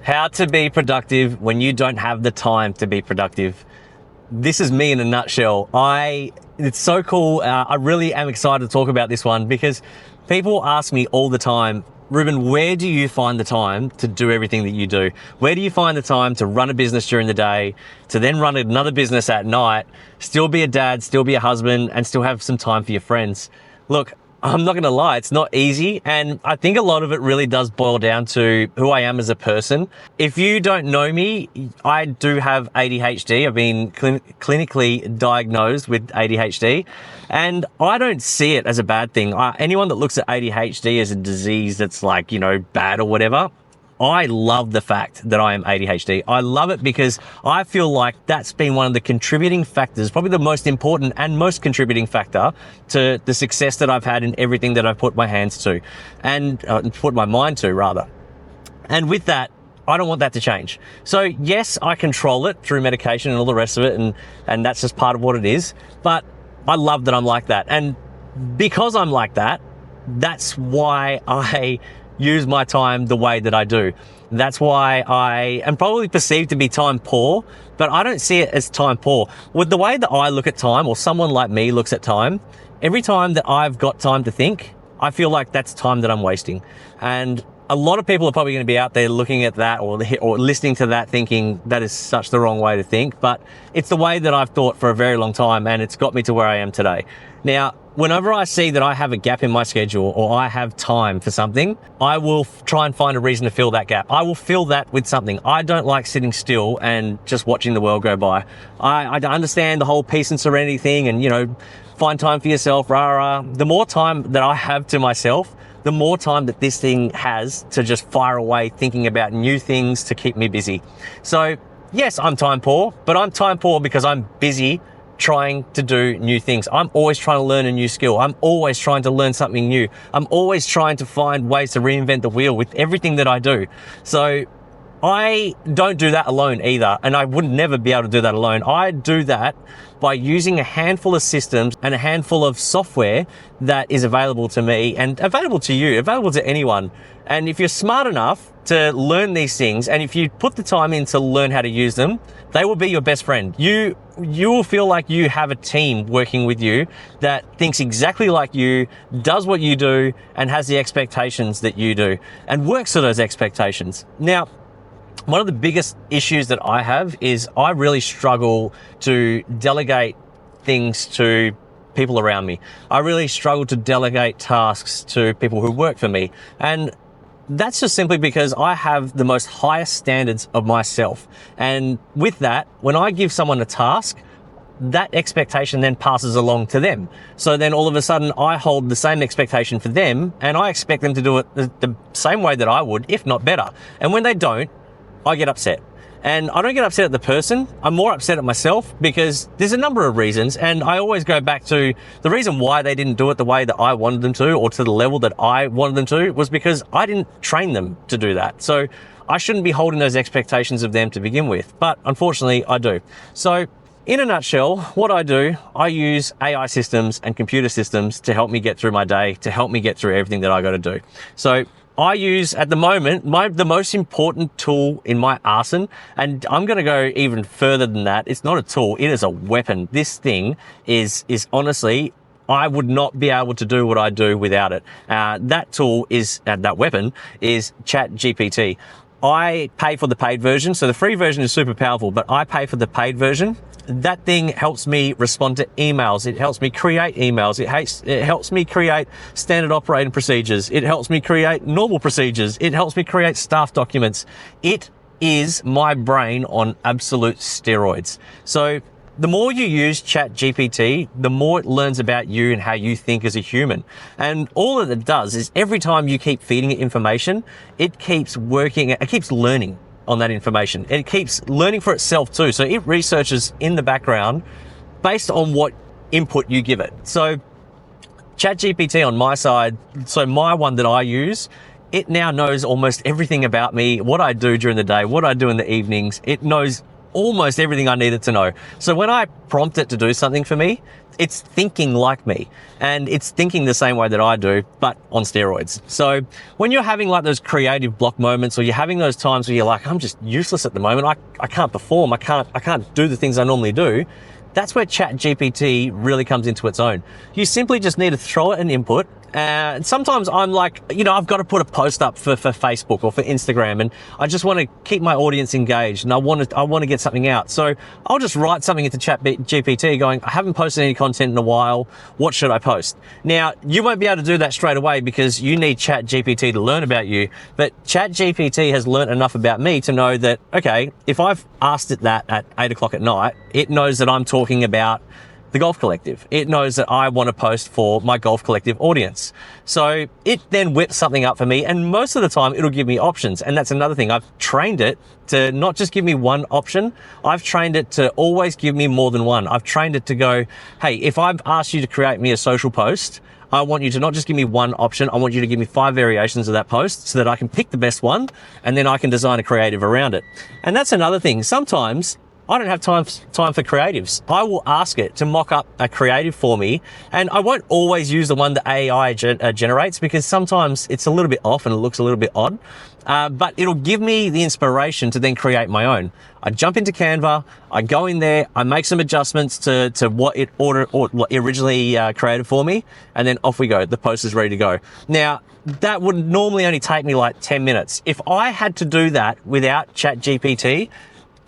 How to be productive when you don't have the time to be productive. This is me in a nutshell. It's so cool. I really am excited to talk about this one because people ask me all the time, Ruben, where do you find the time to do everything that you do? Where do you find the time to run a business during the day, to then run another business at night, still be a dad, still be a husband, and still have some time for your friends? Look, I'm not gonna lie, it's not easy. And I think a lot of it really does boil down to who I am as a person. If you don't know me, I do have ADHD. I've been clinically diagnosed with ADHD, and I don't see it as a bad thing. Anyone that looks at ADHD as a disease that's like, bad or whatever, I love the fact that I am ADHD. I love it because I feel like that's been one of the contributing factors, probably the most important and most contributing factor to the success that I've had in everything that I've put my hands to and put my mind to rather. And with that, I don't want that to change. So yes, I control it through medication and all the rest of it. And that's just part of what it is. But I love that I'm like that. And because I'm like that, that's why I use my time the way that I do. That's why I am probably perceived to be time poor, but I don't see it as time poor. With the way that I look at time, or someone like me looks at time, every time that I've got time to think, I feel like that's time that I'm wasting. And a lot of people are probably going to be out there looking at that or listening to that thinking that is such the wrong way to think, but it's the way that I've thought for a very long time, and it's got me to where I am today. Now, whenever I see that I have a gap in my schedule or I have time for something, I will try and find a reason to fill that gap. I will fill that with something. I don't like sitting still and just watching the world go by. I understand the whole peace and serenity thing and, find time for yourself, rah. The more time that I have to myself, the more time that this thing has to just fire away thinking about new things to keep me busy. So yes, I'm time poor, but I'm time poor because I'm busy trying to do new things. I'm always trying to learn a new skill. I'm always trying to learn something new. I'm always trying to find ways to reinvent the wheel with everything that I do. So I don't do that alone either, and I would never be able to do that alone. I do that by using a handful of systems and a handful of software that is available to me and available to you, available to anyone. And if you're smart enough to learn these things, and if you put the time in to learn how to use them, they will be your best friend. You will feel like you have a team working with you that thinks exactly like you, does what you do, and has the expectations that you do, and works to those expectations. Now, one of the biggest issues that I have is I really struggle to delegate things to people around me. I really struggle to delegate tasks to people who work for me. And that's just simply because I have the most highest standards of myself. And with that, when I give someone a task, that expectation then passes along to them. So then all of a sudden I hold the same expectation for them, and I expect them to do it the same way that I would, if not better. And when they don't, I get upset. And I don't get upset at the person, I'm more upset at myself because there's a number of reasons. And I always go back to the reason why they didn't do it the way that I wanted them to, or to the level that I wanted them to, was because I didn't train them to do that. So I shouldn't be holding those expectations of them to begin with, but unfortunately I do. So in a nutshell, what I do, I use AI systems and computer systems to help me get through my day, to help me get through everything that I got to do. So I use, at the moment, the most important tool in my arsenal, and I'm going to go even further than that. It's not a tool, it is a weapon. This thing is honestly, I would not be able to do what I do without it. That tool is, that weapon is ChatGPT. I pay for the paid version, so the free version is super powerful, but I pay for the paid version. That thing helps me respond to emails. It helps me create emails. It helps me create standard operating procedures. It helps me create normal procedures. It helps me create staff documents. It is my brain on absolute steroids. So the more you use ChatGPT, the more it learns about you and how you think as a human. And all that it does is every time you keep feeding it information, it keeps working, it keeps learning on that information. It keeps learning for itself too. So it researches in the background based on what input you give it. So ChatGPT on my side, so my one that I use, it now knows almost everything about me, what I do during the day, what I do in the evenings. It knows almost everything I needed to know. So when I prompt it to do something for me, it's thinking like me, and it's thinking the same way that I do, but on steroids. So when you're having like those creative block moments, or you're having those times where you're like, I'm just useless at the moment, I can't perform, I can't do the things I normally do, that's where ChatGPT really comes into its own. You simply just need to throw it an input. And sometimes I'm like, I've got to put a post up for Facebook or for Instagram, and I just want to keep my audience engaged, and I want to get something out. So I'll just write something into ChatGPT going, I haven't posted any content in a while. What should I post? Now, you won't be able to do that straight away because you need ChatGPT to learn about you. But ChatGPT has learned enough about me to know that, okay, if I've asked it that at 8 o'clock at night, it knows that I'm talking about the Golf Collective. It knows that I want to post for my Golf Collective audience. So it then whips something up for me, and most of the time it'll give me options. And that's another thing. I've trained it to not just give me one option. I've trained it to always give me more than one. I've trained it to go, hey, if I've asked you to create me a social post, I want you to not just give me one option. I want you to give me 5 variations of that post so that I can pick the best one, and then I can design a creative around it. And that's another thing. Sometimes I don't have time for creatives. I will ask it to mock up a creative for me, and I won't always use the one that AI generates, because sometimes it's a little bit off and it looks a little bit odd, but it'll give me the inspiration to then create my own. I jump into Canva, I go in there, I make some adjustments to what it originally created for me, and then off we go. The post is ready to go. Now, that would normally only take me like 10 minutes. If I had to do that without ChatGPT,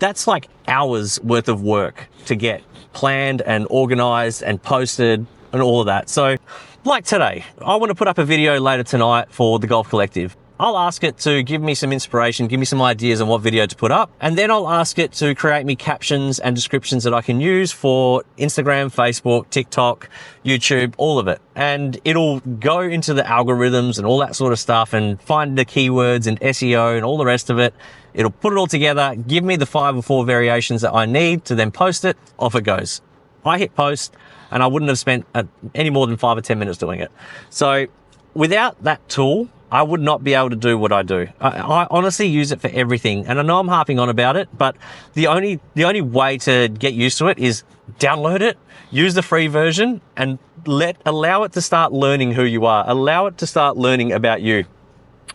that's like hours worth of work to get planned and organized and posted and all of that. So like today, I want to put up a video later tonight for the Golf Collective. I'll ask it to give me some inspiration, give me some ideas on what video to put up, and then I'll ask it to create me captions and descriptions that I can use for Instagram, Facebook, TikTok, YouTube, all of it. And it'll go into the algorithms and all that sort of stuff and find the keywords and SEO and all the rest of it. It'll put it all together, give me the 5 or 4 variations that I need to then post it, off it goes. I hit post, and I wouldn't have spent any more than 5 or 10 minutes doing it. So without that tool, I would not be able to do what I do. I honestly use it for everything, and I know I'm harping on about it, but the only way to get used to it is download it, use the free version, and allow it to start learning who you are. Allow it to start learning about you.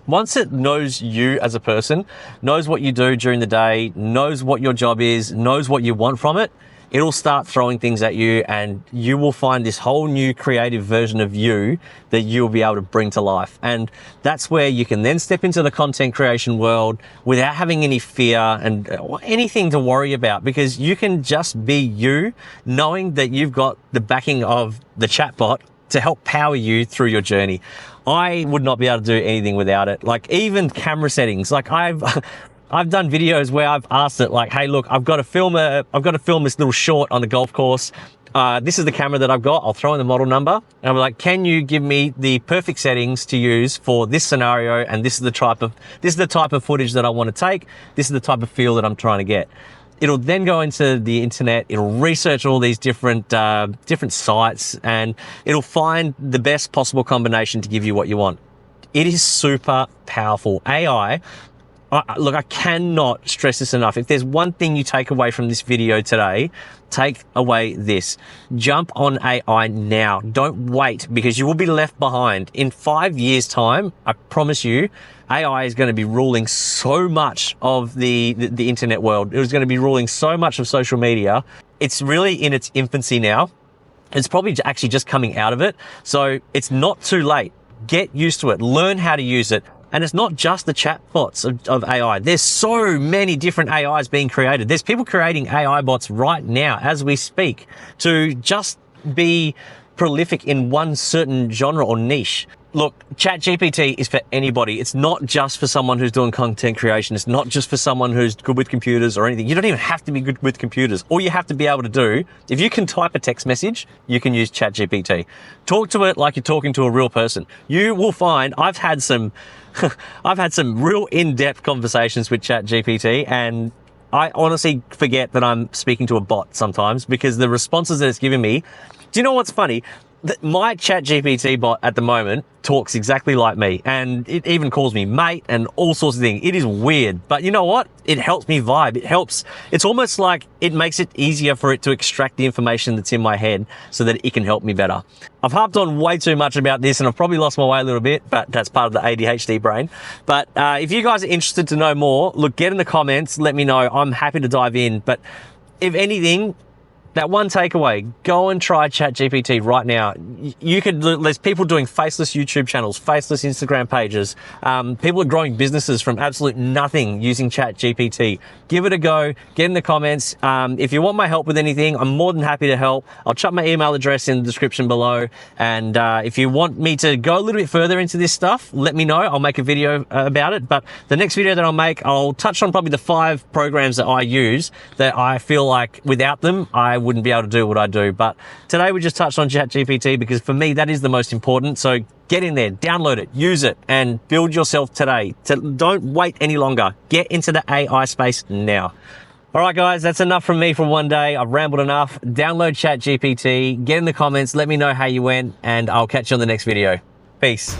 Once it knows you as a person, knows what you do during the day, knows what your job is, knows what you want from it, it'll start throwing things at you, and you will find this whole new creative version of you that you'll be able to bring to life. And that's where you can then step into the content creation world without having any fear and anything to worry about, because you can just be you, knowing that you've got the backing of the chatbot to help power you through your journey. I would not be able to do anything without it. Like even camera settings, like I've done videos where I've asked it like, hey, look, I've got to film this little short on the golf course. This is the camera that I've got. I'll throw in the model number, and I'm like, can you give me the perfect settings to use for this scenario? And this is the type of footage that I want to take. This is the type of feel that I'm trying to get. It'll then go into the internet. It'll research all these different sites, and it'll find the best possible combination to give you what you want. It is super powerful. AI, look, I cannot stress this enough. If there's one thing you take away from this video today, take away this. Jump on AI now. Don't wait, because you will be left behind. In 5 years' time, I promise you, AI is going to be ruling so much of the internet world. It is going to be ruling so much of social media. It's really in its infancy now. It's probably actually just coming out of it. So it's not too late. Get used to it. Learn how to use it. And it's not just the chatbots of AI. There's so many different AIs being created. There's people creating AI bots right now as we speak to just be prolific in one certain genre or niche. Look, ChatGPT is for anybody. It's not just for someone who's doing content creation. It's not just for someone who's good with computers or anything. You don't even have to be good with computers. All you have to be able to do, if you can type a text message, you can use ChatGPT. Talk to it like you're talking to a real person. You will find, I've had some real in-depth conversations with ChatGPT, and I honestly forget that I'm speaking to a bot sometimes because the responses that it's giving me. Do you know what's funny? My ChatGPT bot at the moment talks exactly like me, and it even calls me mate and all sorts of things. It is weird, but you know what? It helps me vibe. It helps. It's almost like it makes it easier for it to extract the information that's in my head so that it can help me better. I've harped on way too much about this and I've probably lost my way a little bit, but that's part of the ADHD brain. But if you guys are interested to know more, look, get in the comments, let me know. I'm happy to dive in. But if anything, that one takeaway, go and try ChatGPT right now. There's people doing faceless YouTube channels, faceless Instagram pages. People are growing businesses from absolute nothing using ChatGPT. Give it a go, get in the comments. If you want my help with anything, I'm more than happy to help. I'll chuck my email address in the description below. And if you want me to go a little bit further into this stuff, let me know. I'll make a video about it. But the next video that I'll make, I'll touch on probably the 5 programs that I use that I feel like without them, I wouldn't be able to do what I do. But today we just touched on ChatGPT because for me, that is the most important. So get in there, download it, use it, and build yourself today. Don't wait any longer. Get into the AI space now. All right, guys, that's enough from me for one day. I've rambled enough. Download ChatGPT, get in the comments, let me know how you went, and I'll catch you on the next video. Peace.